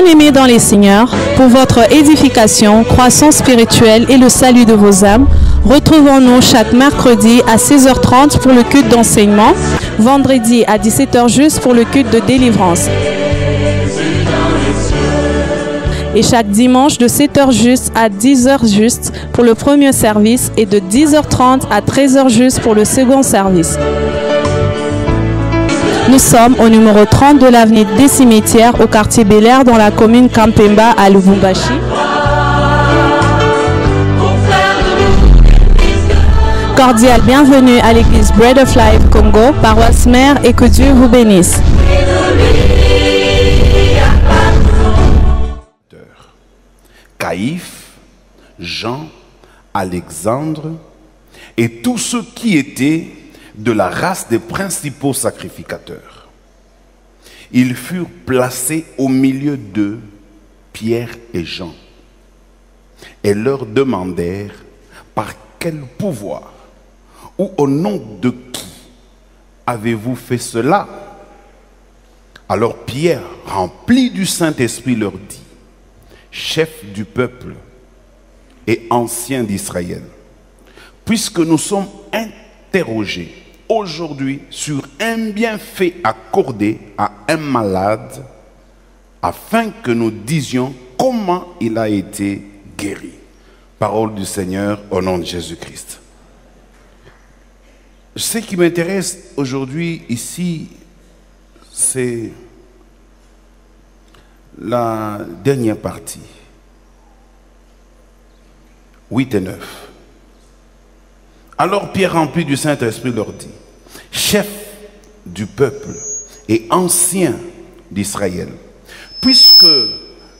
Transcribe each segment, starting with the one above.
Bien-aimés dans les Seigneurs, pour votre édification, croissance spirituelle et le salut de vos âmes, retrouvons-nous chaque mercredi à 16h30 pour le culte d'enseignement, vendredi à 17h juste pour le culte de délivrance. Et chaque dimanche de 7h juste à 10h juste pour le premier service et de 10h30 à 13h juste pour le second service. Nous sommes au numéro 30 de l'avenue des Cimetières au quartier Bel-Air dans la commune Kampemba à Lubumbashi. Cordial bienvenue à l'église Bread of Life Congo, paroisse mère, et que Dieu vous bénisse. Caïphe, Jean, Alexandre et tous ceux qui étaient de la race des principaux sacrificateurs. Ils furent placés au milieu d'eux, Pierre et Jean, et leur demandèrent par quel pouvoir ou au nom de qui avez-vous fait cela? Alors Pierre, rempli du Saint-Esprit, leur dit: chef du peuple et ancien d'Israël, puisque nous sommes interrogés aujourd'hui sur un bienfait accordé à un malade, afin que nous disions comment il a été guéri. Parole du Seigneur au nom de Jésus-Christ. Ce qui m'intéresse aujourd'hui ici, c'est la dernière partie, 8 et 9. Alors Pierre, rempli du Saint-Esprit, leur dit: chef du peuple et ancien d'Israël, puisque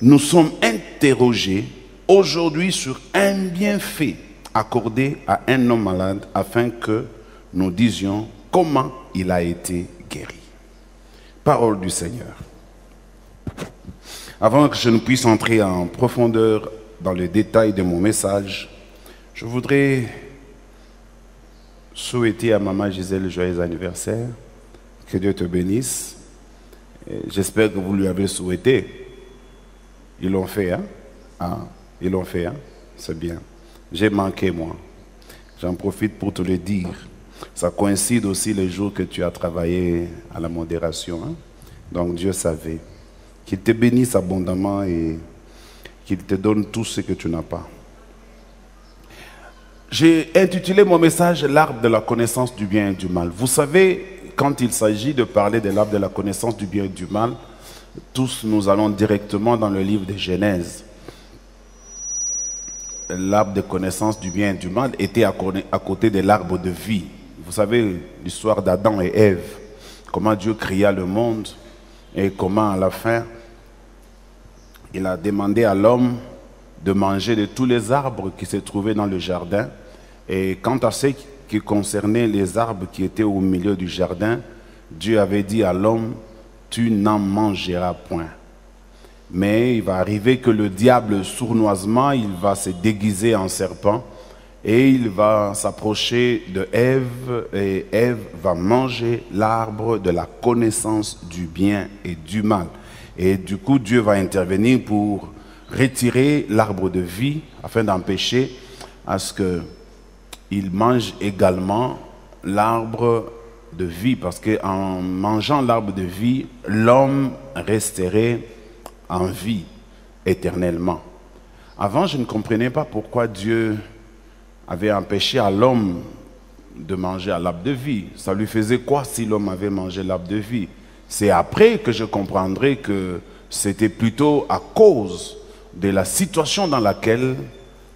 nous sommes interrogés aujourd'hui sur un bienfait accordé à un homme malade, afin que nous disions comment il a été guéri. Parole du Seigneur. Avant que je ne puisse entrer en profondeur dans le détail de mon message, je voudrais souhaiter à Maman Gisèle joyeux anniversaire. Que Dieu te bénisse. J'espère que vous lui avez souhaité. Ils l'ont fait, hein? Ah, ils l'ont fait, hein? C'est bien. J'ai manqué, moi. J'en profite pour te le dire. Ça coïncide aussi les jours que tu as travaillé à la modération, hein? Donc Dieu savait. Qu'il te bénisse abondamment et qu'il te donne tout ce que tu n'as pas. J'ai intitulé mon message « L'arbre de la connaissance du bien et du mal ». Vous savez, quand il s'agit de parler de l'arbre de la connaissance du bien et du mal, tous nous allons directement dans le livre de Genèse. L'arbre de connaissance du bien et du mal était à côté de l'arbre de vie. Vous savez l'histoire d'Adam et Ève, comment Dieu créa le monde et comment à la fin, il a demandé à l'homme de manger de tous les arbres qui se trouvaient dans le jardin. Et quant à ce qui concernait les arbres qui étaient au milieu du jardin, Dieu avait dit à l'homme: tu n'en mangeras point. Mais il va arriver que le diable, sournoisement, il va se déguiser en serpent et il va s'approcher de Ève, et Ève va manger l'arbre de la connaissance du bien et du mal. Et du coup, Dieu va intervenir pour retirer l'arbre de vie afin d'empêcher à ce qu'il mange également l'arbre de vie, parce qu'en mangeant l'arbre de vie, l'homme resterait en vie éternellement. Avant, je ne comprenais pas pourquoi Dieu avait empêché à l'homme de manger à l'arbre de vie. Ça lui faisait quoi si l'homme avait mangé l'arbre de vie? C'est après que je comprendrai que c'était plutôt à cause de la situation dans laquelle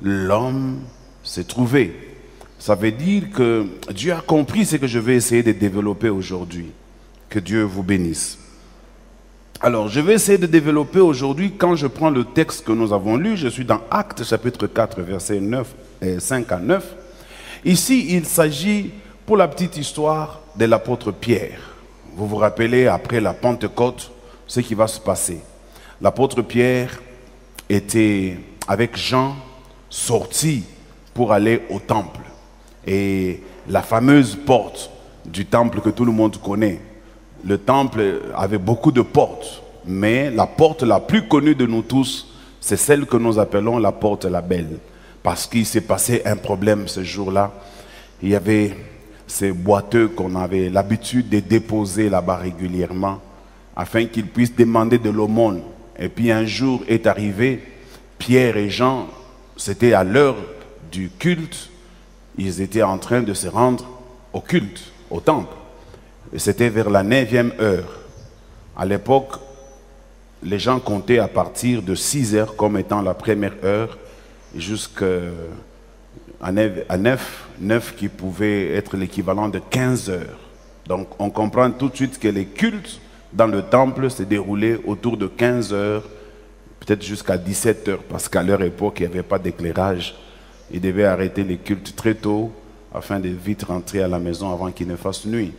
l'homme s'est trouvé. Ça veut dire que Dieu a compris ce que je vais essayer de développer aujourd'hui. Que Dieu vous bénisse. Alors, je vais essayer de développer aujourd'hui, quand je prends le texte que nous avons lu, je suis dans Actes chapitre 4, versets 5 à 9. Ici, il s'agit, pour la petite histoire, de l'apôtre Pierre. Vous vous rappelez, après la Pentecôte, ce qui va se passer. L'apôtre Pierre était, avec Jean, sorti pour aller au temple. Et la fameuse porte du temple que tout le monde connaît. Le temple avait beaucoup de portes. Mais la porte la plus connue de nous tous, c'est celle que nous appelons la porte la Belle. Parce qu'il s'est passé un problème ce jour-là. Il y avait ces boiteux qu'on avait l'habitude de déposer là-bas régulièrement, afin qu'ils puissent demander de l'aumône. Et puis un jour est arrivé, Pierre et Jean, c'était à l'heure du culte, ils étaient en train de se rendre au culte, au temple. Et c'était vers la 9e heure. À l'époque, les gens comptaient à partir de 6 heures comme étant la première heure, jusqu'à 9 qui pouvait être l'équivalent de 15 heures. Donc on comprend tout de suite que les cultes dans le temple se déroulaient autour de 15 heures, peut-être jusqu'à 17 heures, parce qu'à leur époque, il n'y avait pas d'éclairage. Ils devaient arrêter les cultes très tôt, afin de vite rentrer à la maison avant qu'il ne fasse nuit.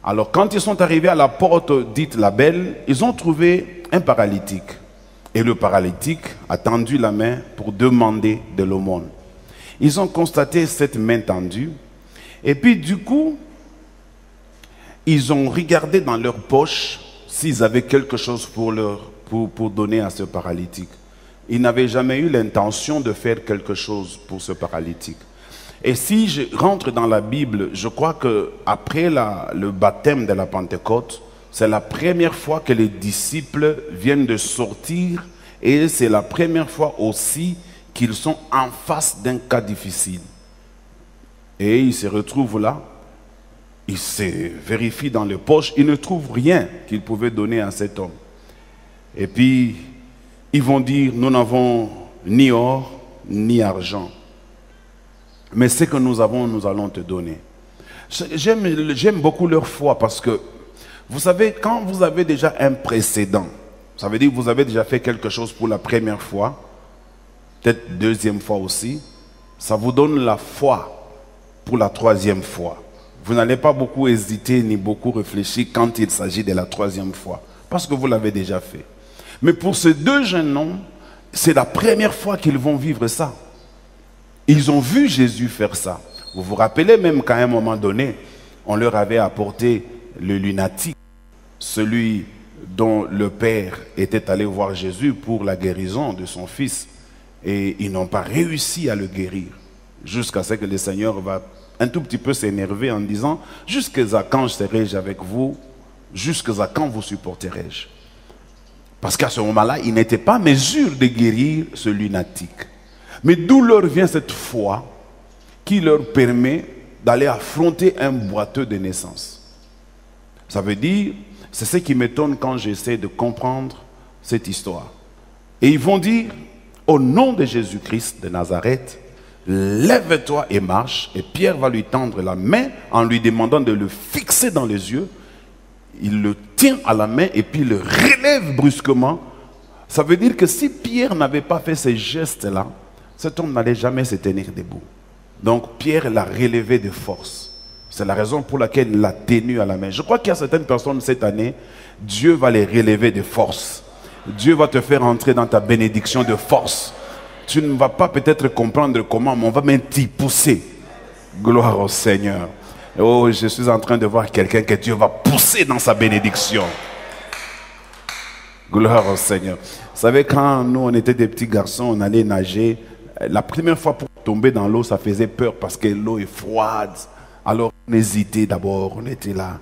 Alors quand ils sont arrivés à la porte dite la Belle, ils ont trouvé un paralytique. Et le paralytique a tendu la main pour demander de l'aumône. Ils ont constaté cette main tendue. Et puis du coup, ils ont regardé dans leur poche s'ils avaient quelque chose pour donner à ce paralytique. Ils n'avaient jamais eu l'intention de faire quelque chose pour ce paralytique. Et si je rentre dans la Bible, je crois qu'après le baptême de la Pentecôte, c'est la première fois que les disciples viennent de sortir et c'est la première fois aussi qu'ils sont en face d'un cas difficile. Et ils se retrouvent là, ils se vérifient dans les poches, ils ne trouvent rien qu'ils pouvaient donner à cet homme. Et puis, ils vont dire, nous n'avons ni or, ni argent. Mais ce que nous avons, nous allons te donner. J'aime beaucoup leur foi parce que, vous savez, quand vous avez déjà un précédent, ça veut dire que vous avez déjà fait quelque chose pour la première fois, peut-être deuxième fois aussi, ça vous donne la foi pour la troisième fois. Vous n'allez pas beaucoup hésiter ni beaucoup réfléchir quand il s'agit de la troisième fois, parce que vous l'avez déjà fait. Mais pour ces deux jeunes hommes, c'est la première fois qu'ils vont vivre ça. Ils ont vu Jésus faire ça. Vous vous rappelez même qu'à un moment donné, on leur avait apporté le lunatique, celui dont le père était allé voir Jésus pour la guérison de son fils. Et ils n'ont pas réussi à le guérir. Jusqu'à ce que le Seigneur va un tout petit peu s'énerver en disant « Jusqu'à quand serai-je avec vous? Jusqu'à quand vous supporterai-je » Parce qu'à ce moment-là, ils n'étaient pas en mesure de guérir ce lunatique. Mais d'où leur vient cette foi qui leur permet d'aller affronter un boiteux de naissance. Ça veut dire, c'est ce qui m'étonne quand j'essaie de comprendre cette histoire. Et ils vont dire, au nom de Jésus-Christ de Nazareth, lève-toi et marche. Et Pierre va lui tendre la main en lui demandant de le fixer dans les yeux. Il le tient à la main et puis le relève brusquement. Ça veut dire que si Pierre n'avait pas fait ces gestes-là, cet homme n'allait jamais se tenir debout. Donc Pierre l'a relevé de force. C'est la raison pour laquelle il l'a tenu à la main. Je crois qu'il y a certaines personnes cette année, Dieu va les relever de force. Dieu va te faire entrer dans ta bénédiction de force. Tu ne vas pas peut-être comprendre comment, mais on va même t'y pousser. Gloire au Seigneur. Oh, je suis en train de voir quelqu'un que Dieu va pousser dans sa bénédiction. Gloire au Seigneur. Vous savez, quand nous, on était des petits garçons, on allait nager. La première fois pour tomber dans l'eau, ça faisait peur parce que l'eau est froide. Alors, on hésitait d'abord, on était là.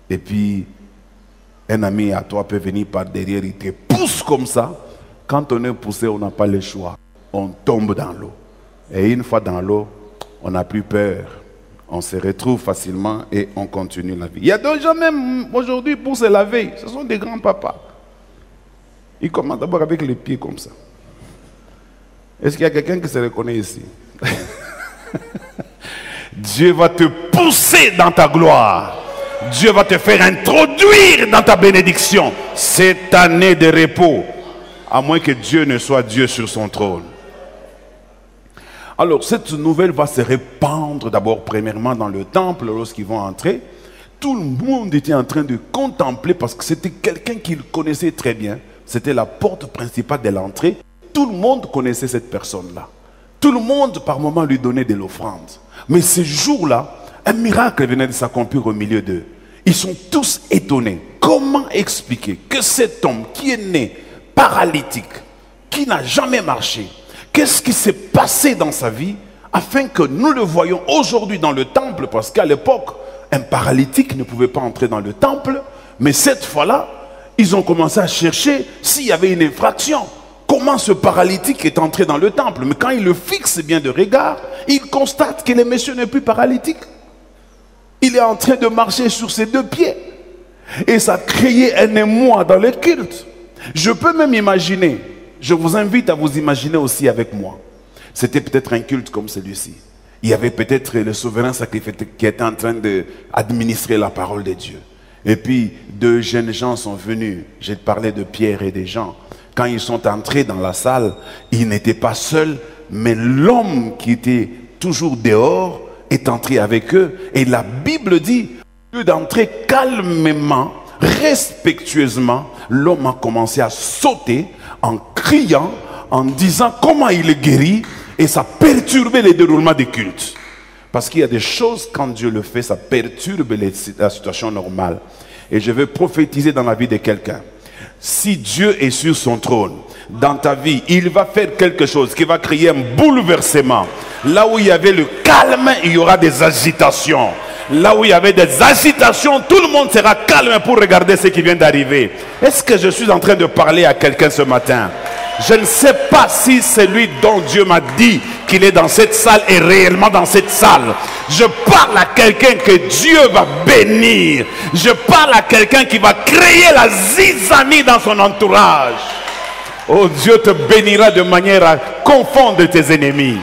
Et puis, un ami à toi peut venir par derrière, il te pousse comme ça. Quand on est poussé, on n'a pas le choix. On tombe dans l'eau. Et une fois dans l'eau, on n'a plus peur. On se retrouve facilement et on continue la vie. Il y a des gens même aujourd'hui pour se laver. Ce sont des grands-papas. Ils commencent d'abord avec les pieds comme ça. Est-ce qu'il y a quelqu'un qui se reconnaît ici? Dieu va te pousser dans ta gloire. Dieu va te faire introduire dans ta bénédiction cette année de repos. À moins que Dieu ne soit Dieu sur son trône. Alors cette nouvelle va se répandre d'abord premièrement dans le temple lorsqu'ils vont entrer. Tout le monde était en train de contempler parce que c'était quelqu'un qu'ils connaissaient très bien. C'était la porte principale de l'entrée. Tout le monde connaissait cette personne-là. Tout le monde par moments lui donnait de l'offrande. Mais ce jour-là, un miracle venait de s'accomplir au milieu d'eux. Ils sont tous étonnés. Comment expliquer que cet homme qui est né paralytique, qui n'a jamais marché, qu'est-ce qui s'est passé dans sa vie afin que nous le voyons aujourd'hui dans le temple, parce qu'à l'époque, un paralytique ne pouvait pas entrer dans le temple, mais cette fois-là, ils ont commencé à chercher s'il y avait une infraction. Comment ce paralytique est entré dans le temple? Mais quand il le fixe bien de regard, il constate que le monsieur n'est plus paralytique. Il est en train de marcher sur ses deux pieds. Et ça a créé un émoi dans le culte. Je peux même imaginer, je vous invite à vous imaginer aussi avec moi. C'était peut-être un culte comme celui-ci. Il y avait peut-être le souverain sacrificateur qui était en train d'administrer la parole de Dieu. Et puis, deux jeunes gens sont venus. J'ai parlé de Pierre et des gens. Quand ils sont entrés dans la salle, ils n'étaient pas seuls, mais l'homme qui était toujours dehors est entré avec eux. Et la Bible dit, au lieu d'entrer calmement, respectueusement, l'homme a commencé à sauter en criant, en disant comment il est guéri. Et ça perturbait le déroulement des cultes. Parce qu'il y a des choses, quand Dieu le fait, ça perturbe la situation normale. Et je veux prophétiser dans la vie de quelqu'un. Si Dieu est sur son trône, dans ta vie, il va faire quelque chose qui va créer un bouleversement. Là où il y avait le calme, il y aura des agitations. Là où il y avait des agitations, tout le monde sera calme pour regarder ce qui vient d'arriver. Est-ce que je suis en train de parler à quelqu'un ce matin? Je ne sais pas si celui dont Dieu m'a dit qu'il est dans cette salle est réellement dans cette salle. Je parle à quelqu'un que Dieu va bénir. Je parle à quelqu'un qui va créer la zizanie dans son entourage. Oh, Dieu te bénira de manière à confondre tes ennemis.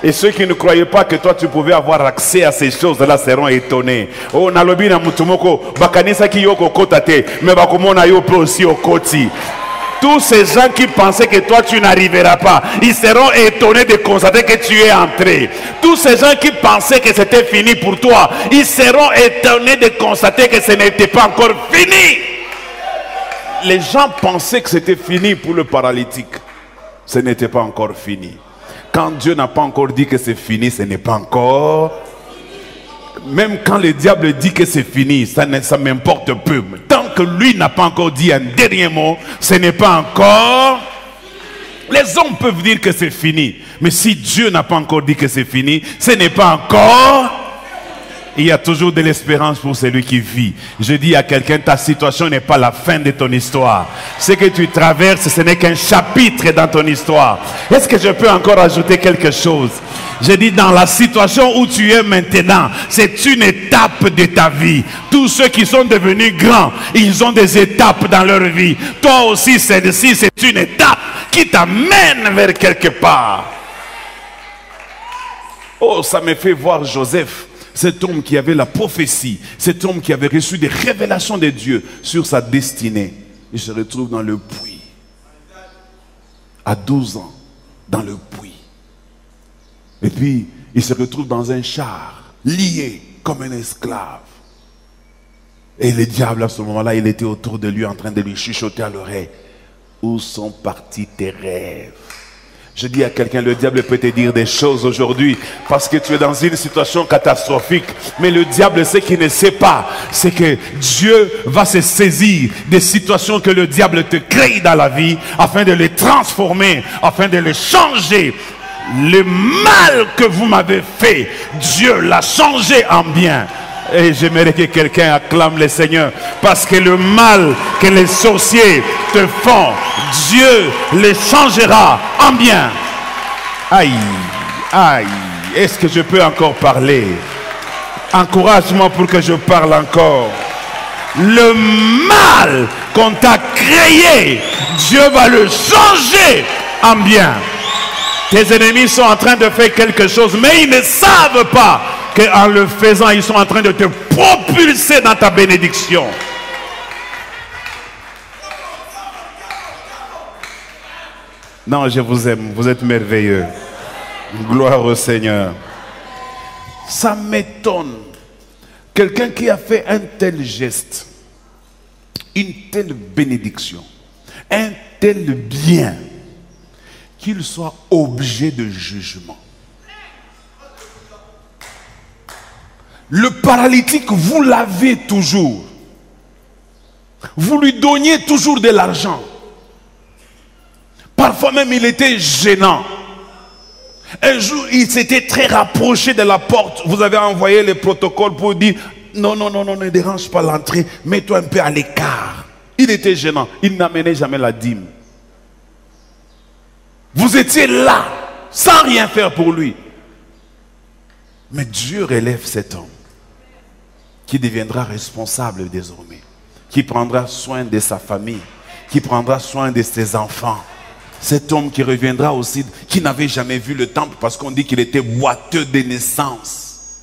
Et ceux qui ne croyaient pas que toi tu pouvais avoir accès à ces choses-là seront étonnés. Oh, nalobi na mutumoko bakanisa ki yoko kotate, mais bakomona yo pro aussi au koti. Tous ces gens qui pensaient que toi tu n'arriveras pas, ils seront étonnés de constater que tu es entré. Tous ces gens qui pensaient que c'était fini pour toi, ils seront étonnés de constater que ce n'était pas encore fini. Les gens pensaient que c'était fini pour le paralytique. Ce n'était pas encore fini. Quand Dieu n'a pas encore dit que c'est fini, ce n'est pas encore. Même quand le diable dit que c'est fini, ça m'importe peu. Tant que lui n'a pas encore dit un dernier mot, ce n'est pas encore. Les hommes peuvent dire que c'est fini. Mais si Dieu n'a pas encore dit que c'est fini, ce n'est pas encore. Il y a toujours de l'espérance pour celui qui vit. Je dis à quelqu'un, ta situation n'est pas la fin de ton histoire. Ce que tu traverses, ce n'est qu'un chapitre dans ton histoire. Est-ce que je peux encore ajouter quelque chose? Je dis, dans la situation où tu es maintenant, c'est une étape de ta vie. Tous ceux qui sont devenus grands, ils ont des étapes dans leur vie. Toi aussi, celle-ci, c'est une étape qui t'amène vers quelque part. Oh, ça me fait voir Joseph. Cet homme qui avait la prophétie, cet homme qui avait reçu des révélations de Dieu sur sa destinée, il se retrouve dans le puits. À 12 ans, dans le puits. Et puis, il se retrouve dans un char, lié comme un esclave. Et le diable, à ce moment-là, il était autour de lui en train de lui chuchoter à l'oreille. Où sont partis tes rêves? Je dis à quelqu'un, le diable peut te dire des choses aujourd'hui parce que tu es dans une situation catastrophique. Mais le diable, ce qu'il ne sait pas, c'est que Dieu va se saisir des situations que le diable te crée dans la vie afin de les transformer, afin de les changer. Le mal que vous m'avez fait, Dieu l'a changé en bien. Et j'aimerais que quelqu'un acclame le Seigneur. Parce que le mal que les sorciers te font, Dieu le changera en bien. Aïe, aïe. Est-ce que je peux encore parler? Encourage-moi pour que je parle encore. Le mal qu'on t'a créé, Dieu va le changer en bien. Tes ennemis sont en train de faire quelque chose, mais ils ne savent pas qu'en le faisant, ils sont en train de te propulser dans ta bénédiction. Non, je vous aime, vous êtes merveilleux. Gloire au Seigneur. Ça m'étonne. Quelqu'un qui a fait un tel geste, une telle bénédiction, un tel bien, qu'il soit objet de jugement. Le paralytique, vous l'avez toujours. Vous lui donniez toujours de l'argent. Parfois même, il était gênant. Un jour, il s'était très rapproché de la porte. Vous avez envoyé les protocoles pour dire, non, non, non, non, ne dérange pas l'entrée. Mets-toi un peu à l'écart. Il était gênant. Il n'amenait jamais la dîme. Vous étiez là, sans rien faire pour lui. Mais Dieu relève cet homme, qui deviendra responsable désormais, qui prendra soin de sa famille, qui prendra soin de ses enfants. Cet homme qui reviendra aussi, qui n'avait jamais vu le temple, parce qu'on dit qu'il était boiteux de naissance.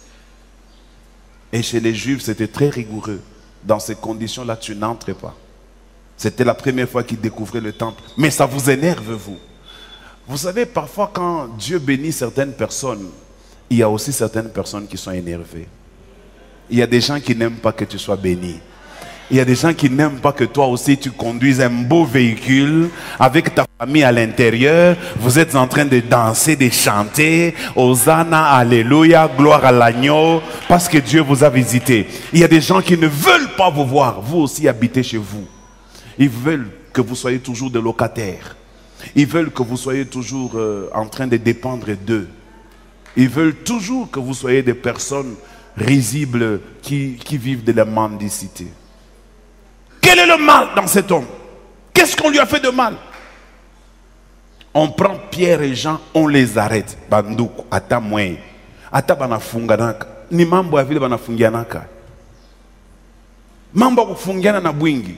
Et chez les Juifs, c'était très rigoureux. Dans ces conditions-là, tu n'entres pas. C'était la première fois qu'il découvrait le temple. Mais ça vous énerve, vous. Vous savez, parfois quand Dieu bénit certaines personnes, il y a aussi certaines personnes qui sont énervées. Il y a des gens qui n'aiment pas que tu sois béni. Il y a des gens qui n'aiment pas que toi aussi tu conduises un beau véhicule avec ta famille à l'intérieur. Vous êtes en train de danser, de chanter. Hosanna, Alléluia, gloire à l'agneau. Parce que Dieu vous a visité. Il y a des gens qui ne veulent pas vous voir. Vous aussi habitez chez vous. Ils veulent que vous soyez toujours des locataires. Ils veulent que vous soyez toujours en train de dépendre d'eux. Ils veulent toujours que vous soyez des personnes risibles qui vivent de la mendicité. Quel est le mal dans cet homme? Qu'est-ce qu'on lui a fait de mal? On prend Pierre et Jean, on les arrête. Bandoukou, ata mwen. Ata banafunganaka. Ni mambo ya vile banafungianaka. Mambo kufungiana na bwingi.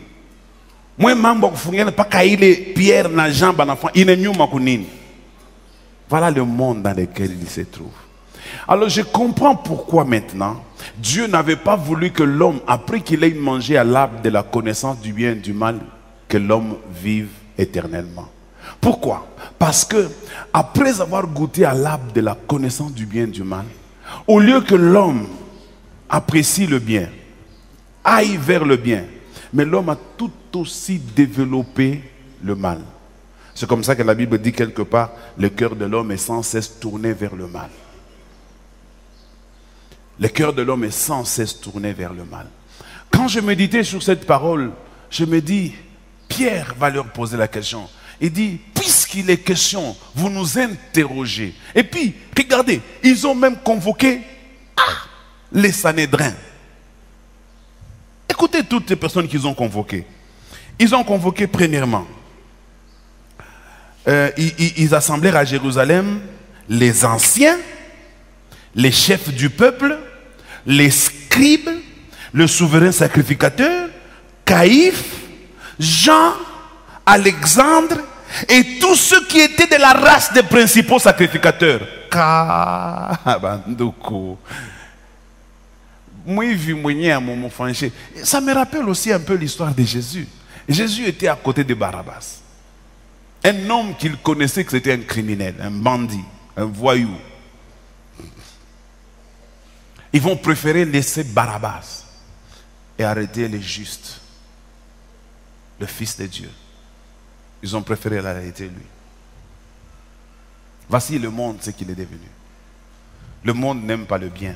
Mwen mambo kufungiana paka ile Pierre na Jean banafun. Ine nyuma kunini. Voilà le monde dans lequel il se trouve. Alors je comprends pourquoi maintenant Dieu n'avait pas voulu que l'homme, après qu'il ait mangé à l'arbre de la connaissance du bien et du mal, que l'homme vive éternellement. Pourquoi? Parce que après avoir goûté à l'arbre de la connaissance du bien et du mal, au lieu que l'homme apprécie le bien, aille vers le bien, mais l'homme a tout aussi développé le mal. C'est comme ça que la Bible dit quelque part, le cœur de l'homme est sans cesse tourné vers le mal. Le cœur de l'homme est sans cesse tourné vers le mal. Quand je méditais sur cette parole, je me dis, Pierre va leur poser la question. Il dit, puisqu'il est question, vous nous interrogez. Et puis, regardez, ils ont même convoqué les Sanhédrins. Écoutez toutes les personnes qu'ils ont convoquées. Ils ont convoqué premièrement, ils assemblèrent à Jérusalem les anciens, les chefs du peuple, les scribes, le souverain sacrificateur, Caïphe, Jean, Alexandre et tous ceux qui étaient de la race des principaux sacrificateurs. Ça me rappelle aussi un peu l'histoire de Jésus. Jésus était à côté de Barabbas. Un homme qu'il connaissait que c'était un criminel, un bandit, un voyou. Ils vont préférer laisser Barabbas et arrêter les justes, le Fils de Dieu. Ils ont préféré l'arrêter lui. Voici le monde, ce qu'il est devenu. Le monde n'aime pas le bien.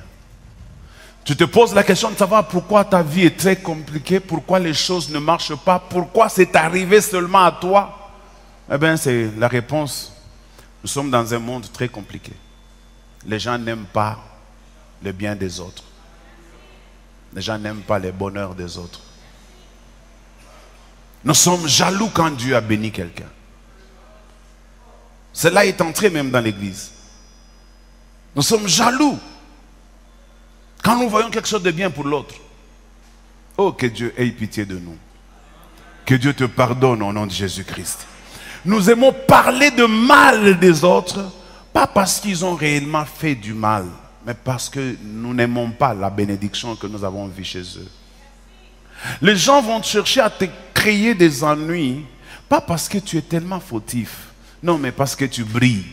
Tu te poses la question de savoir pourquoi ta vie est très compliquée, pourquoi les choses ne marchent pas, pourquoi c'est arrivé seulement à toi. Eh bien, c'est la réponse. Nous sommes dans un monde très compliqué. Les gens n'aiment pas le bien des autres. Les gens n'aiment pas le bonheur des autres. Nous sommes jaloux quand Dieu a béni quelqu'un. Cela est entré même dans l'église. Nous sommes jaloux quand nous voyons quelque chose de bien pour l'autre. Oh, que Dieu ait pitié de nous. Que Dieu te pardonne au nom de Jésus-Christ. Nous aimons parler de mal des autres, pas parce qu'ils ont réellement fait du mal, mais parce que nous n'aimons pas la bénédiction que nous avons vue chez eux. Les gens vont chercher à te créer des ennuis, pas parce que tu es tellement fautif, non, mais parce que tu brilles,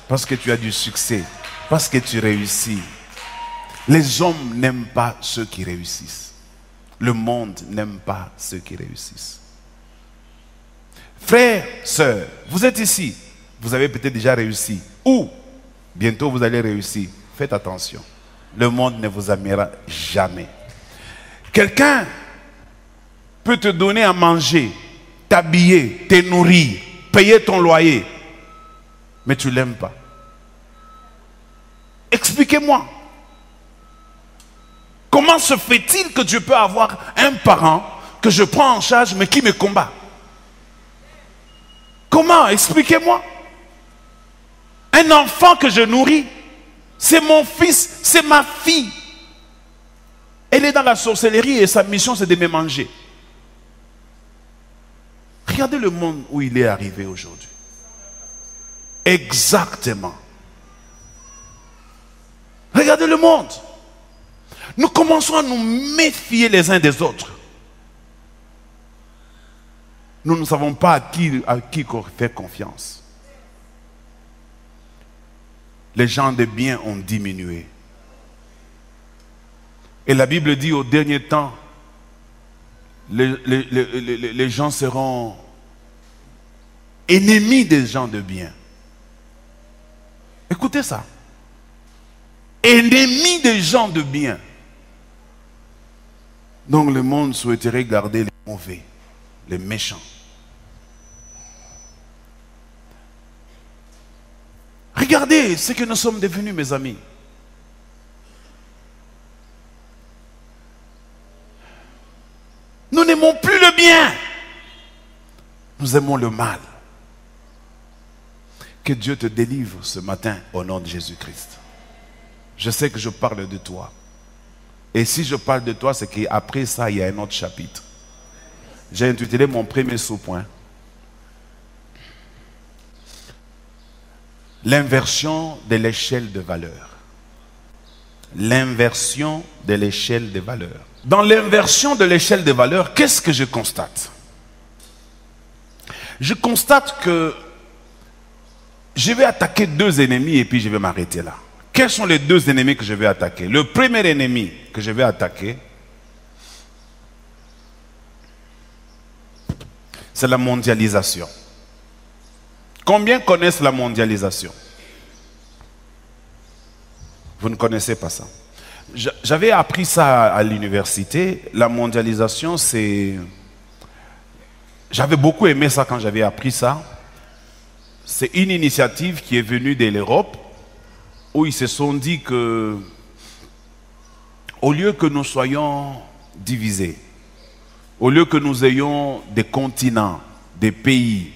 parce que tu as du succès, parce que tu réussis. Les hommes n'aiment pas ceux qui réussissent. Le monde n'aime pas ceux qui réussissent. Frères, sœurs, vous êtes ici, vous avez peut-être déjà réussi, ou bientôt vous allez réussir. Faites attention. le monde ne vous aimera jamais. Quelqu'un peut te donner à manger, t'habiller, te nourrir, payer ton loyer, mais tu ne l'aimes pas. Expliquez-moi. Comment se fait-il que je peux avoir un parent que je prends en charge mais qui me combat? Comment? Expliquez-moi. Un enfant que je nourris, c'est mon fils, c'est ma fille. Elle est dans la sorcellerie et sa mission c'est de me manger. Regardez le monde où il est arrivé aujourd'hui. Exactement. Regardez le monde. Nous commençons à nous méfier les uns des autres. Nous ne savons pas à qui faire confiance. Les gens de bien ont diminué. Et la Bible dit au dernier temps, les gens seront ennemis des gens de bien. Écoutez ça. Ennemis des gens de bien. Donc le monde souhaiterait garder les mauvais, les méchants. Regardez ce que nous sommes devenus, mes amis. Nous n'aimons plus le bien. Nous aimons le mal. Que Dieu te délivre ce matin au nom de Jésus-Christ. Je sais que je parle de toi. Et si je parle de toi, c'est qu'après ça, il y a un autre chapitre. J'ai intitulé mon premier sous-point. L'inversion de l'échelle de valeur. L'inversion de l'échelle de valeur. Dans l'inversion de l'échelle de valeur, qu'est-ce que je constate? Je constate que je vais attaquer deux ennemis et puis je vais m'arrêter là. Quels sont les deux ennemis que je vais attaquer? Le premier ennemi que je vais attaquer, c'est la mondialisation. Combien connaissent la mondialisation? Vous ne connaissez pas ça. J'avais appris ça à l'université. La mondialisation, c'est... J'avais beaucoup aimé ça quand j'avais appris ça. C'est une initiative qui est venue de l'Europe, où ils se sont dit que, au lieu que nous soyons divisés, au lieu que nous ayons des continents, des pays,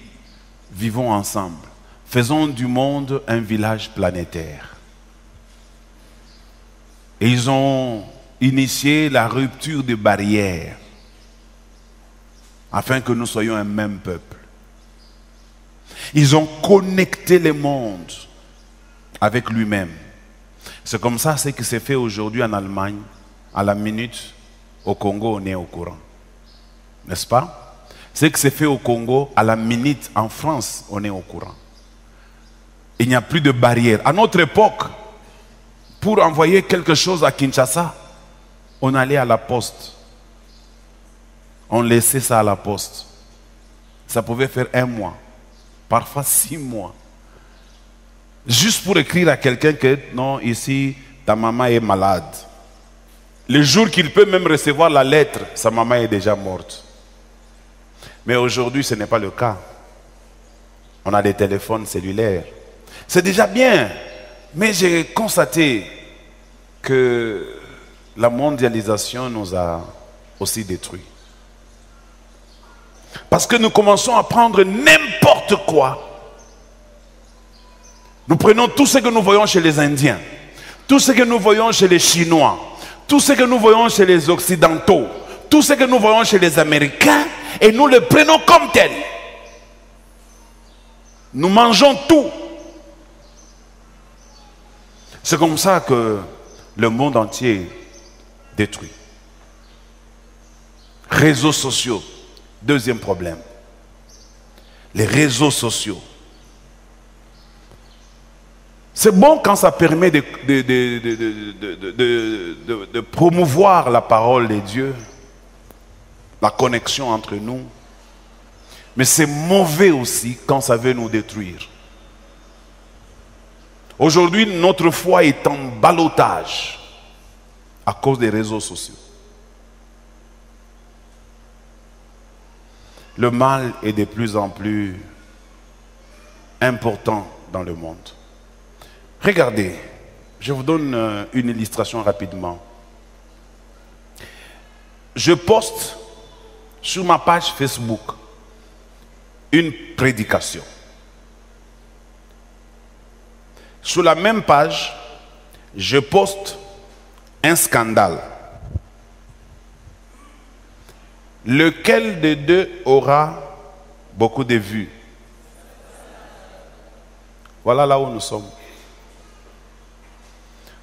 vivons ensemble, faisons du monde un village planétaire. Et ils ont initié la rupture des barrières, afin que nous soyons un même peuple. Ils ont connecté le monde avec lui-même. C'est comme ça ce qui s'est fait aujourd'hui en Allemagne, à la minute. Au Congo, on est au courant. N'est-ce pas? Ce qui s'est fait au Congo, à la minute, en France, on est au courant. Il n'y a plus de barrière. À notre époque, pour envoyer quelque chose à Kinshasa, on allait à la poste. On laissait ça à la poste. Ça pouvait faire 1 mois, parfois 6 mois. Juste pour écrire à quelqu'un que non, ici, ta maman est malade. Le jour qu'il peut même recevoir la lettre, sa maman est déjà morte. Mais aujourd'hui, ce n'est pas le cas. On a des téléphones cellulaires. C'est déjà bien. Mais j'ai constaté que la mondialisation nous a aussi détruits. Parce que nous commençons à prendre n'importe quoi. Nous prenons tout ce que nous voyons chez les Indiens, tout ce que nous voyons chez les Chinois, tout ce que nous voyons chez les Occidentaux, tout ce que nous voyons chez les Américains, et nous le prenons comme tel. Nous mangeons tout. C'est comme ça que le monde entier est détruit. Réseaux sociaux, deuxième problème. Les réseaux sociaux. C'est bon quand ça permet de promouvoir la parole de Dieu, la connexion entre nous. Mais c'est mauvais aussi quand ça veut nous détruire. Aujourd'hui, notre foi est en ballottage. à cause des réseaux sociaux. Le mal est de plus en plus important dans le monde. Regardez, je vous donne une illustration rapidement. Je poste sur ma page Facebook une prédication. Sur la même page, je poste un scandale. Lequel des deux aura beaucoup de vues? Voilà là où nous sommes.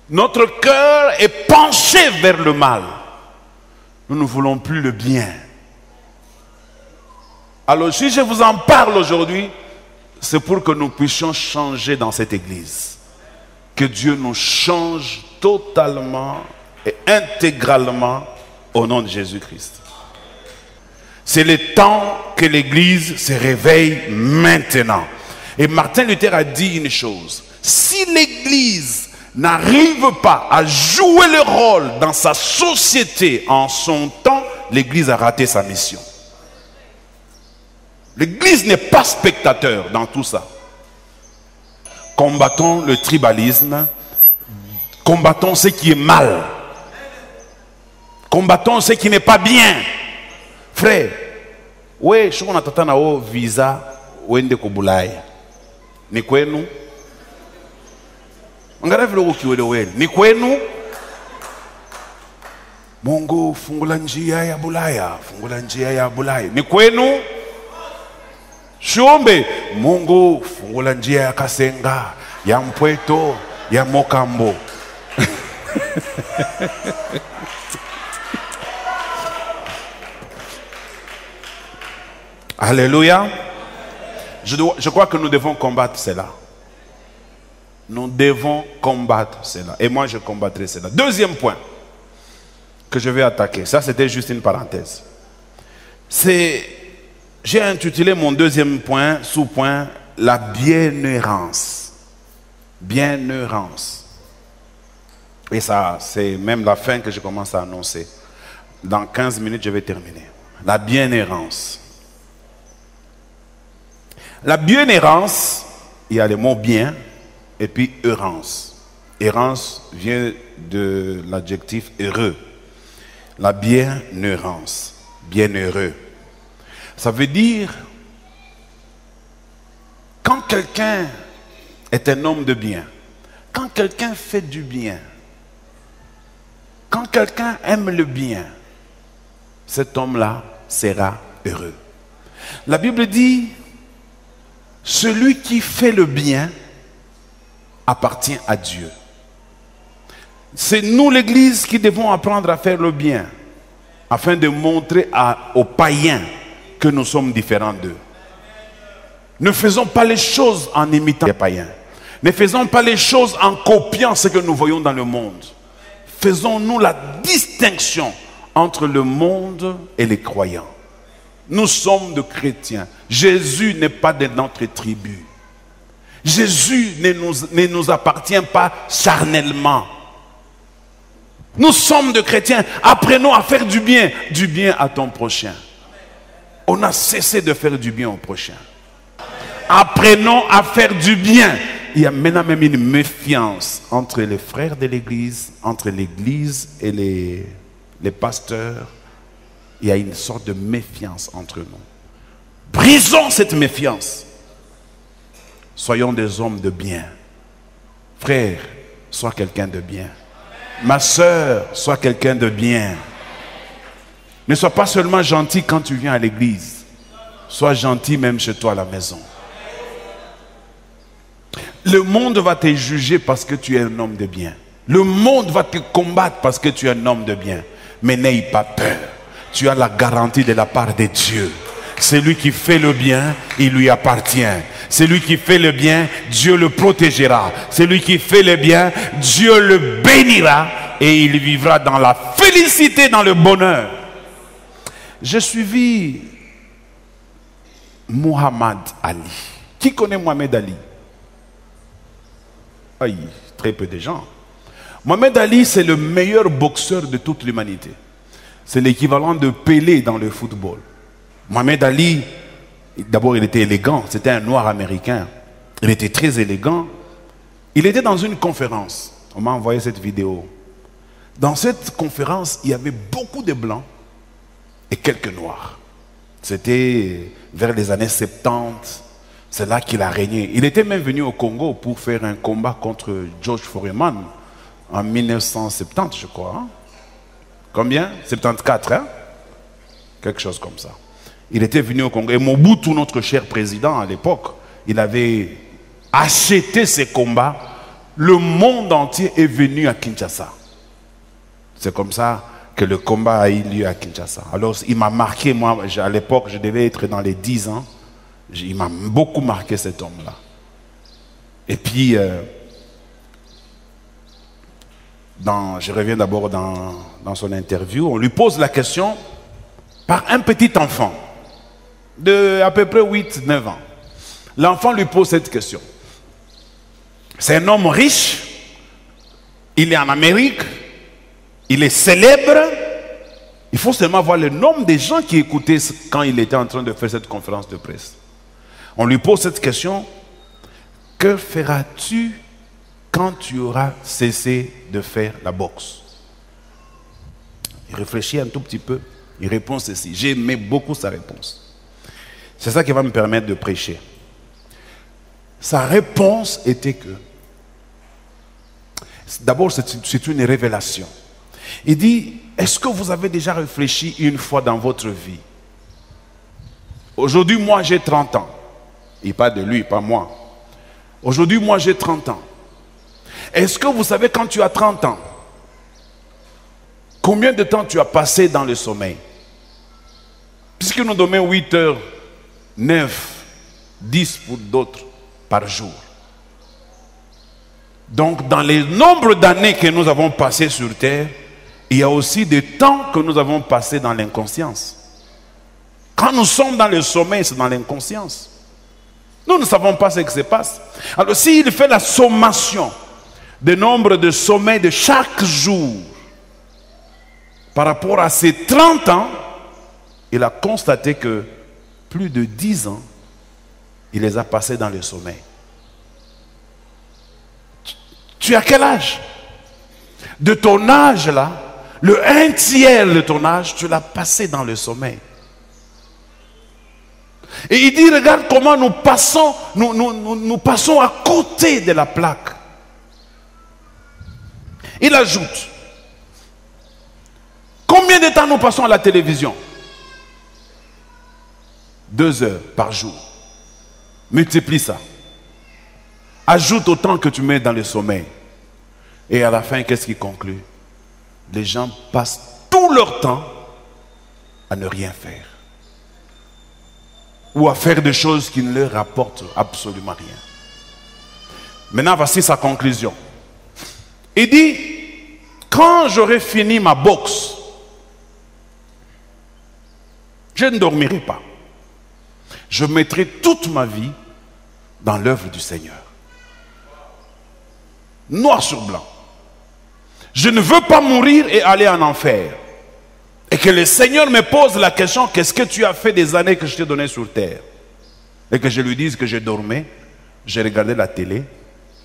Notre cœur est penché vers le mal. Nous ne voulons plus le bien. Alors si je vous en parle aujourd'hui, c'est pour que nous puissions changer dans cette église. Que Dieu nous change totalement et intégralement au nom de Jésus-Christ. C'est le temps que l'église se réveille maintenant. Et Martin Luther a dit une chose. Si l'église n'arrive pas à jouer le rôle dans sa société en son temps, l'église a raté sa mission. L'église n'est pas spectateur dans tout ça. Combattons le tribalisme, combattons ce qui est mal, combattons ce qui n'est pas bien. Frère, oui, je suis en visa, wende kobulaya. Ni kwenu? Ngara vile ukiwele wele. Ni kwenu? Mungu fungula njia ya Bulaya, fungula njia ya Bulaya. Ni kwenu? Shombe, Mungu fungula njia ya Kasenga, ya Mpweto, ya Mokambo. Alléluia. Je crois que nous devons combattre cela. Nous devons combattre cela. Et moi, je combattrai cela. Deuxième point que je vais attaquer. Ça, c'était juste une parenthèse. J'ai intitulé mon deuxième point, sous-point, la bienheurance. Bienheurance. Et ça, c'est même la fin que je commence à annoncer. Dans 15 minutes, je vais terminer. La bienheurance. La bienheurance, il y a le mot bien et puis heurance. Heurance vient de l'adjectif heureux. La bienheurance, bienheureux. Ça veut dire, quand quelqu'un est un homme de bien, quand quelqu'un fait du bien, quand quelqu'un aime le bien, cet homme-là sera heureux. La Bible dit, celui qui fait le bien appartient à Dieu. C'est nous, l'Église, qui devons apprendre à faire le bien, afin de montrer aux païens que nous sommes différents d'eux. Ne faisons pas les choses en imitant les païens. Ne faisons pas les choses en copiant ce que nous voyons dans le monde. Faisons-nous la distinction entre le monde et les croyants. Nous sommes de chrétiens. Jésus n'est pas de notre tribu. Jésus ne nous appartient pas charnellement. Nous sommes de chrétiens. Apprenons à faire du bien à ton prochain. On a cessé de faire du bien au prochain. Apprenons à faire du bien. Il y a maintenant même une méfiance entre les frères de l'église, entre l'église et les pasteurs. Il y a une sorte de méfiance entre nous. Brisons cette méfiance. Soyons des hommes de bien. Frère, sois quelqu'un de bien. Ma soeur, sois quelqu'un de bien. Ne sois pas seulement gentil quand tu viens à l'église. Sois gentil même chez toi à la maison. Le monde va te juger parce que tu es un homme de bien. Le monde va te combattre parce que tu es un homme de bien. Mais n'aie pas peur. Tu as la garantie de la part de Dieu. Celui qui fait le bien, il lui appartient. Celui qui fait le bien, Dieu le protégera. Celui qui fait le bien, Dieu le bénira et il vivra dans la félicité, dans le bonheur. J'ai suivi Muhammad Ali. Qui connaît Mohamed Ali? Aïe, très peu de gens. Mohamed Ali, c'est le meilleur boxeur de toute l'humanité. C'est l'équivalent de Pelé dans le football. Mohamed Ali, d'abord il était élégant, c'était un noir américain. Il était très élégant. Il était dans une conférence. On m'a envoyé cette vidéo. Dans cette conférence, il y avait beaucoup de blancs et quelques noirs. C'était vers les années 70. C'est là qu'il a régné. Il était même venu au Congo pour faire un combat contre George Foreman en 1970, je crois. Hein? Combien? 74, hein? Quelque chose comme ça. Il était venu au Congo. Et Mobutu, notre cher président à l'époque, il avait acheté ces combats. Le monde entier est venu à Kinshasa. C'est comme ça que le combat a eu lieu à Kinshasa. Alors, il m'a marqué, moi, à l'époque, je devais être dans les 10 ans. Il m'a beaucoup marqué, cet homme-là. Et puis, je reviens d'abord dans son interview, on lui pose la question par un petit enfant de à peu près 8-9 ans. L'enfant lui pose cette question. C'est un homme riche, il est en Amérique, il est célèbre. Il faut seulement voir le nombre de gens qui écoutaient quand il était en train de faire cette conférence de presse. On lui pose cette question. Que feras-tu quand tu auras cessé de faire la boxe? Il réfléchit un tout petit peu. Il répond ceci. J'ai aimé beaucoup sa réponse. C'est ça qui va me permettre de prêcher. Sa réponse était que, d'abord c'est une révélation. Il dit, est-ce que vous avez déjà réfléchi une fois dans votre vie? Aujourd'hui, moi j'ai 30 ans. Il parle de lui, pas moi. Aujourd'hui, moi j'ai 30 ans. Est-ce que vous savez quand tu as 30 ans, combien de temps tu as passé dans le sommeil? Puisque nous dormons 8 heures, 9, 10 pour d'autres par jour. Donc dans les nombres d'années que nous avons passé sur terre, il y a aussi des temps que nous avons passé dans l'inconscience. Quand nous sommes dans le sommeil, c'est dans l'inconscience. Nous ne savons pas ce qui se passe. Alors s'il fait la sommation des nombres de sommeil de chaque jour par rapport à ses 30 ans, il a constaté que plus de 10 ans, il les a passés dans le sommeil. Tu as quel âge? De ton âge là, le 1/3 de ton âge, tu l'as passé dans le sommeil. Et il dit, regarde comment nous passons à côté de la plaque. Il ajoute, combien de temps nous passons à la télévision? 2 heures par jour. Multiplie ça. Ajoute autant que tu mets dans le sommeil. Et à la fin, qu'est-ce qui conclut? Les gens passent tout leur temps à ne rien faire. Ou à faire des choses qui ne leur rapportent absolument rien. Maintenant, voici sa conclusion. Il dit, quand j'aurai fini ma boxe, je ne dormirai pas. Je mettrai toute ma vie dans l'œuvre du Seigneur. Noir sur blanc. Je ne veux pas mourir et aller en enfer. Et que le Seigneur me pose la question, qu'est-ce que tu as fait des années que je t'ai donné sur terre? Et que je lui dise que je dormais, j'ai regardé la télé,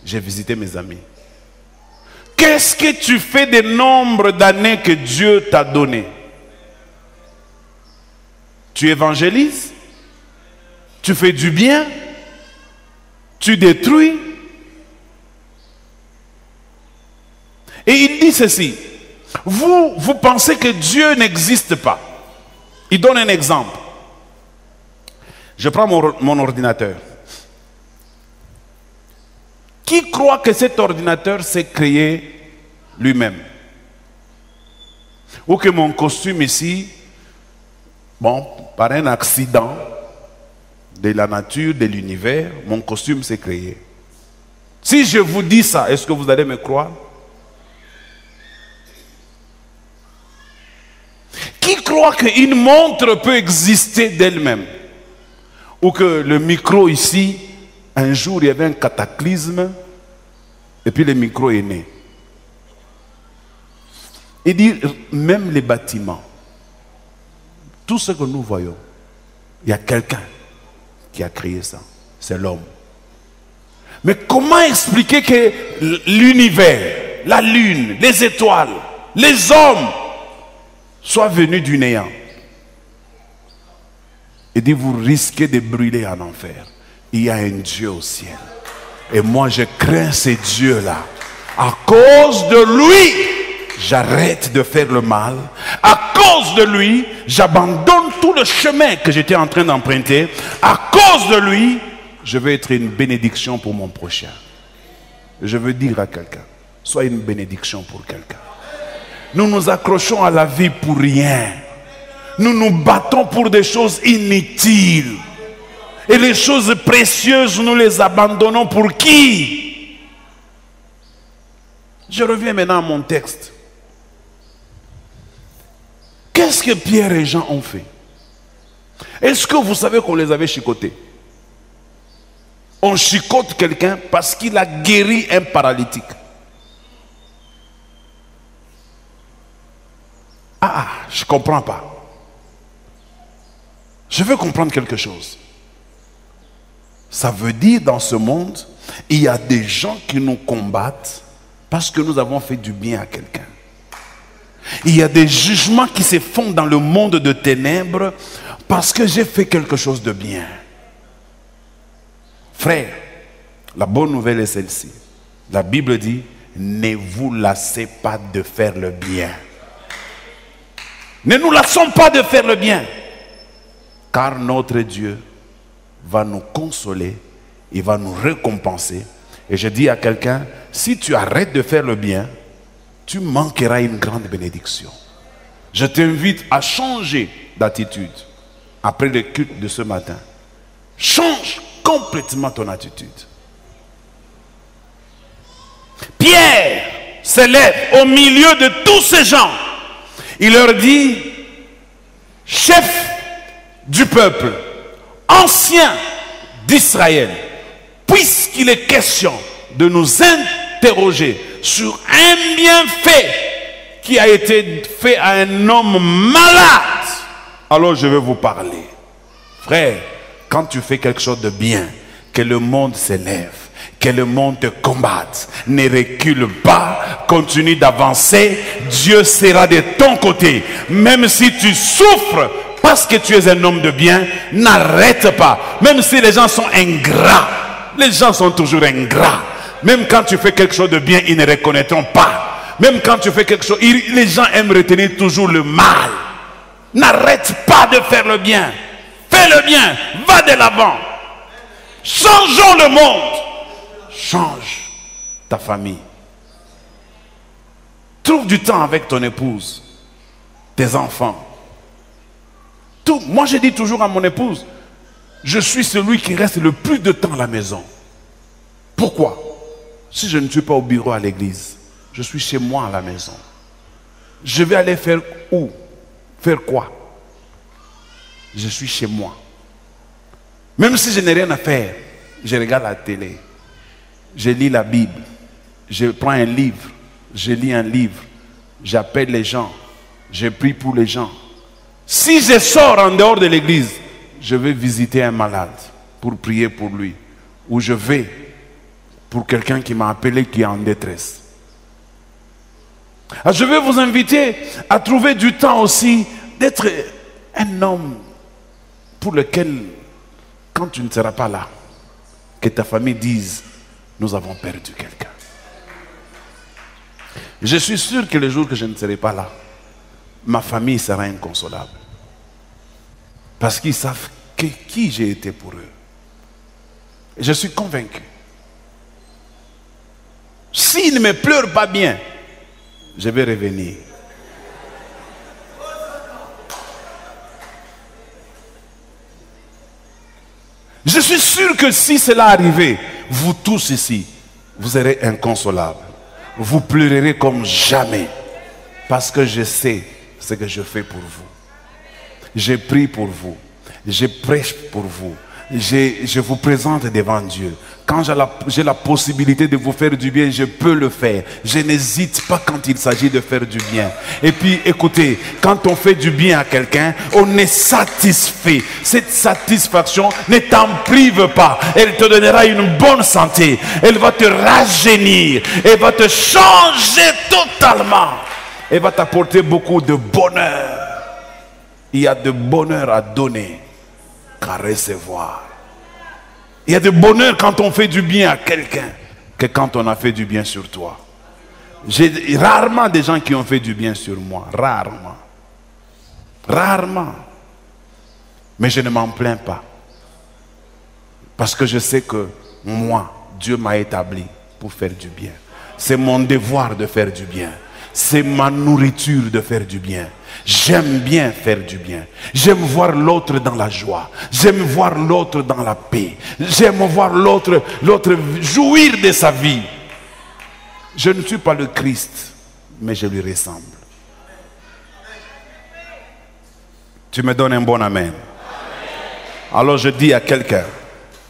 j'ai visité mes amis. Qu'est-ce que tu fais des nombres d'années que Dieu t'a donné? Tu évangélises? Tu fais du bien? Tu détruis? Et il dit ceci. Vous pensez que Dieu n'existe pas. Il donne un exemple. Je prends mon ordinateur. Qui croit que cet ordinateur s'est créé lui-même? Ou que mon costume ici, bon, par un accident de la nature, de l'univers, mon costume s'est créé. Si je vous dis ça, est-ce que vous allez me croire? Qui croit qu'une montre peut exister d'elle-même? Ou que le micro ici, un jour il y avait un cataclysme, et puis le micro est né. Il dit, même les bâtiments, tout ce que nous voyons, il y a quelqu'un qui a créé ça. C'est l'homme. Mais comment expliquer que l'univers, la lune, les étoiles, les hommes soient venus du néant? Il dit, vous risquez de brûler en enfer. Il y a un Dieu au ciel. Et moi, je crains ces dieux-là. À cause de lui, j'arrête de faire le mal. À cause de lui, j'abandonne tout le chemin que j'étais en train d'emprunter. À cause de lui, je veux être une bénédiction pour mon prochain. Je veux dire à quelqu'un, sois une bénédiction pour quelqu'un. Nous nous accrochons à la vie pour rien. Nous nous battons pour des choses inutiles. Et les choses précieuses, nous les abandonnons pour qui? Je reviens maintenant à mon texte. Qu'est-ce que Pierre et Jean ont fait? Est-ce que vous savez qu'on les avait chicotés? On chicote quelqu'un parce qu'il a guéri un paralytique. Je ne comprends pas. Je veux comprendre quelque chose. Ça veut dire dans ce monde, il y a des gens qui nous combattent parce que nous avons fait du bien à quelqu'un. Il y a des jugements qui se font dans le monde de ténèbres parce que j'ai fait quelque chose de bien. Frère, la bonne nouvelle est celle-ci. La Bible dit, ne vous lassez pas de faire le bien. Ne nous lassons pas de faire le bien. Car notre Dieu va nous consoler, il va nous récompenser. Et je dis à quelqu'un, si tu arrêtes de faire le bien, tu manqueras une grande bénédiction. Je t'invite à changer d'attitude après le culte de ce matin. Change complètement ton attitude. Pierre s'élève au milieu de tous ces gens. Il leur dit, chef du peuple, ancien d'Israël, puisqu'il est question de nous interroger sur un bienfait qui a été fait à un homme malade, alors je vais vous parler. Frère, quand tu fais quelque chose de bien, que le monde s'élève, que le monde te combatte, ne recule pas, continue d'avancer, Dieu sera de ton côté. Même si tu souffres parce que tu es un homme de bien, n'arrête pas. Même si les gens sont ingrats, les gens sont toujours ingrats. Même quand tu fais quelque chose de bien, ils ne reconnaîtront pas. Même quand tu fais quelque chose, les gens aiment retenir toujours le mal. N'arrête pas de faire le bien. Fais le bien, va de l'avant. Changeons le monde. Change ta famille. Trouve du temps avec ton épouse, tes enfants. Tout. Moi, je dis toujours à mon épouse, je suis celui qui reste le plus de temps à la maison. Pourquoi? Si je ne suis pas au bureau à l'église, je suis chez moi à la maison. Je vais aller faire où? Faire quoi? Je suis chez moi. Même si je n'ai rien à faire, je regarde la télé. Je lis la Bible. Je prends un livre. Je lis un livre. J'appelle les gens. Je prie pour les gens. Si je sors en dehors de l'église, je vais visiter un malade pour prier pour lui. Ou je vais pour quelqu'un qui m'a appelé qui est en détresse. Alors je vais vous inviter à trouver du temps aussi d'être un homme pour lequel, quand tu ne seras pas là, que ta famille dise, nous avons perdu quelqu'un. Je suis sûr que le jour que je ne serai pas là, ma famille sera inconsolable. Parce qu'ils savent qui j'ai été pour eux. Et je suis convaincu. S'ils ne me pleurent pas bien, je vais revenir. Je suis sûr que si cela arrivait, vous tous ici, vous serez inconsolables. Vous pleurerez comme jamais. Parce que je sais ce que je fais pour vous. Je prie pour vous. Je prêche pour vous. je vous présente devant Dieu. Quand j'ai la possibilité de vous faire du bien, je peux le faire. Je n'hésite pas quand il s'agit de faire du bien. Et puis, écoutez, quand on fait du bien à quelqu'un, on est satisfait. Cette satisfaction ne t'en prive pas. Elle te donnera une bonne santé. Elle va te rajeunir. Elle va te changer totalement. Elle va t'apporter beaucoup de bonheur. Il y a de bonheur à donner qu'à recevoir. Il y a de bonheur quand on fait du bien à quelqu'un que quand on a fait du bien sur toi. J'ai rarement des gens qui ont fait du bien sur moi. Rarement. Rarement. Mais je ne m'en plains pas. Parce que je sais que moi, Dieu m'a établi pour faire du bien. C'est mon devoir de faire du bien. C'est ma nourriture de faire du bien. J'aime bien faire du bien. J'aime voir l'autre dans la joie. J'aime voir l'autre dans la paix. J'aime voir l'autre jouir de sa vie. Je ne suis pas le Christ, mais je lui ressemble. Tu me donnes un bon amen. Alors je dis à quelqu'un,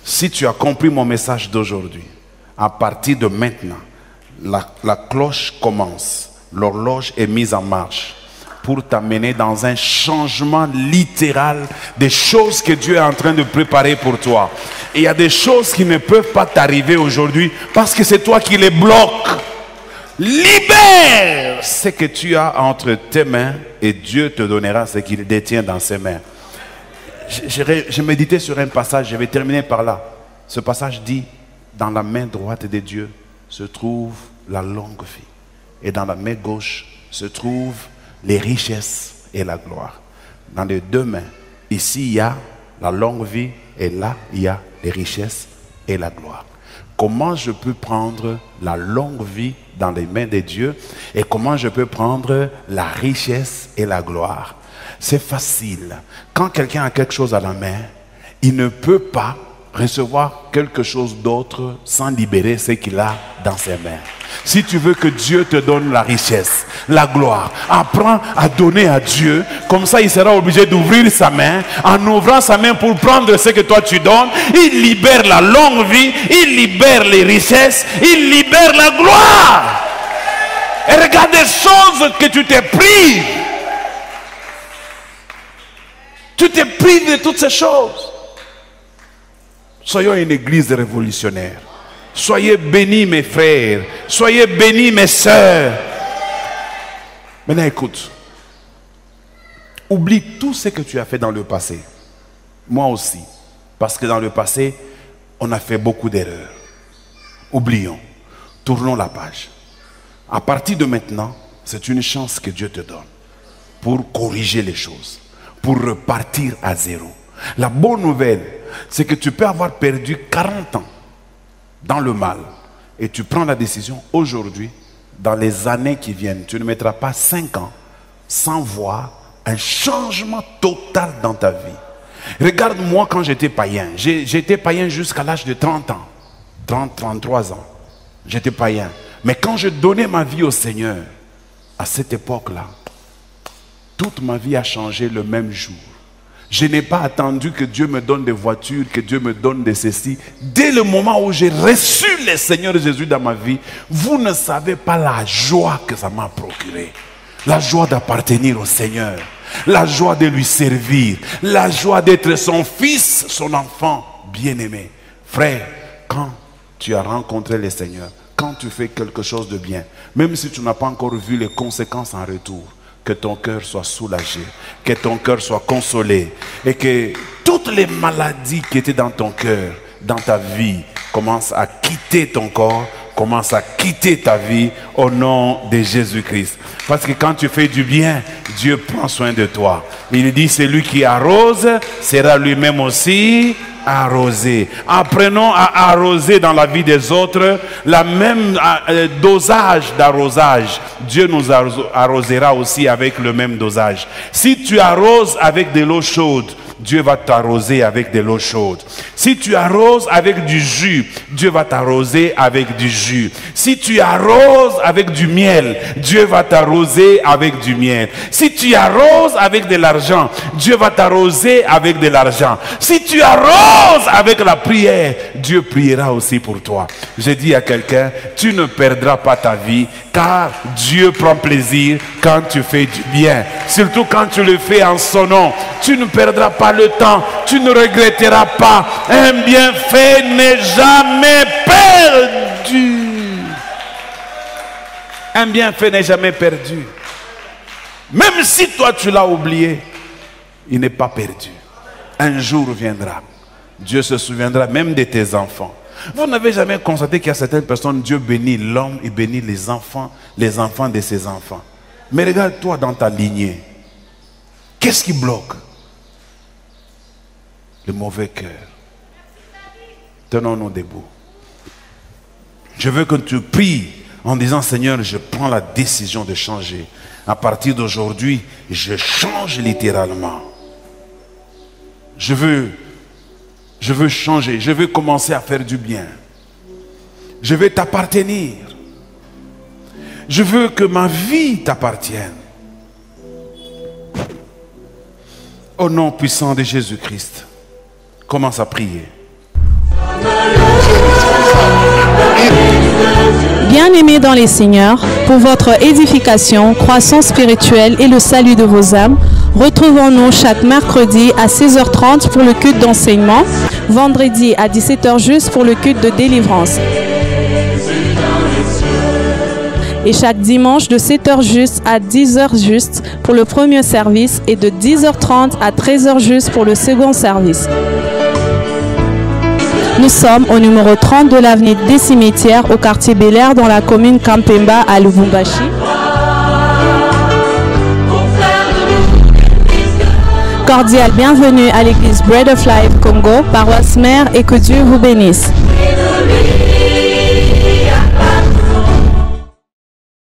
si tu as compris mon message d'aujourd'hui, à partir de maintenant, la cloche commence. L'horloge est mise en marche pour t'amener dans un changement littéral des choses que Dieu est en train de préparer pour toi. Et il y a des choses qui ne peuvent pas t'arriver aujourd'hui parce que c'est toi qui les bloques. Libère ce que tu as entre tes mains et Dieu te donnera ce qu'il détient dans ses mains. Je méditais sur un passage, je vais terminer par là. Ce passage dit, dans la main droite de Dieu se trouve la longue vie. Et dans la main gauche se trouvent les richesses et la gloire. Dans les deux mains, ici il y a la longue vie et là il y a les richesses et la gloire. Comment je peux prendre la longue vie dans les mains de Dieu et comment je peux prendre la richesse et la gloire? C'est facile. Quand quelqu'un a quelque chose à la main, il ne peut pas recevoir quelque chose d'autre sans libérer ce qu'il a dans ses mains. Si tu veux que Dieu te donne la richesse, la gloire, apprends à donner à Dieu. Comme ça, il sera obligé d'ouvrir sa main. En ouvrant sa main pour prendre ce que toi tu donnes, il libère la longue vie, il libère les richesses, il libère la gloire. Et regarde les choses que tu t'es prives. Tu t'es privé de toutes ces choses. Soyons une église révolutionnaire. Soyez bénis mes frères. Soyez bénis mes sœurs. Maintenant écoute. Oublie tout ce que tu as fait dans le passé. Moi aussi. Parce que dans le passé, on a fait beaucoup d'erreurs. Oublions. Tournons la page. À partir de maintenant, c'est une chance que Dieu te donne pour corriger les choses, pour repartir à zéro. La bonne nouvelle, c'est que tu peux avoir perdu 40 ans dans le mal et tu prends la décision aujourd'hui, dans les années qui viennent, tu ne mettras pas 5 ans sans voir un changement total dans ta vie. Regarde-moi quand j'étais païen. J'étais païen jusqu'à l'âge de 30 ans. 30, 33 ans. J'étais païen. Mais quand je donnais ma vie au Seigneur, à cette époque-là, toute ma vie a changé le même jour. Je n'ai pas attendu que Dieu me donne des voitures, que Dieu me donne de ceci. Dès le moment où j'ai reçu le Seigneur Jésus dans ma vie, vous ne savez pas la joie que ça m'a procuré. La joie d'appartenir au Seigneur. La joie de lui servir. La joie d'être son fils, son enfant bien-aimé. Frère, quand tu as rencontré le Seigneur, quand tu fais quelque chose de bien, même si tu n'as pas encore vu les conséquences en retour, que ton cœur soit soulagé, que ton cœur soit consolé et que toutes les maladies qui étaient dans ton cœur, dans ta vie, commencent à quitter ton corps, commencent à quitter ta vie au nom de Jésus-Christ. Parce que quand tu fais du bien, Dieu prend soin de toi. Il dit, celui qui arrose sera lui-même aussi arrosé. Apprenons à arroser dans la vie des autres la même dosage d'arrosage. Dieu nous arrosera aussi avec le même dosage. Si tu arroses avec de l'eau chaude, Dieu va t'arroser avec de l'eau chaude. Si tu arroses avec du jus, Dieu va t'arroser avec du jus. Si tu arroses avec du miel, Dieu va t'arroser avec du miel. Si tu arroses avec de l'argent, Dieu va t'arroser avec de l'argent. Si tu arroses avec la prière, Dieu priera aussi pour toi. Je dis à quelqu'un, tu ne perdras pas ta vie, car Dieu prend plaisir quand tu fais du bien. Surtout quand tu le fais en son nom. Tu ne perdras pas le temps, tu ne regretteras pas. Un bienfait n'est jamais perdu. Un bienfait n'est jamais perdu. Même si toi tu l'as oublié, il n'est pas perdu. Un jour viendra. Dieu se souviendra même de tes enfants. Vous n'avez jamais constaté qu'il y a certaines personnes, Dieu bénit l'homme et bénit les enfants de ses enfants. Mais regarde-toi dans ta lignée. Qu'est-ce qui bloque? Le mauvais cœur. Tenons-nous debout. Je veux que tu pries en disant, Seigneur, je prends la décision de changer. À partir d'aujourd'hui, je change littéralement. Je veux changer. Je veux commencer à faire du bien. Je veux t'appartenir. Je veux que ma vie t'appartienne. Au nom puissant de Jésus-Christ, commence à prier. Bien-aimés dans les Seigneurs, pour votre édification, croissance spirituelle et le salut de vos âmes, retrouvons-nous chaque mercredi à 16h30 pour le culte d'enseignement, vendredi à 17h juste pour le culte de délivrance. Et chaque dimanche de 7h juste à 10h juste pour le premier service et de 10h30 à 13h juste pour le second service. Nous sommes au numéro 30 de l'avenue des Cimetières au quartier Bel-Air dans la commune Kampemba à Lubumbashi. Cordial bienvenue à l'église Bread of Life Congo, paroisse mère, et que Dieu vous bénisse.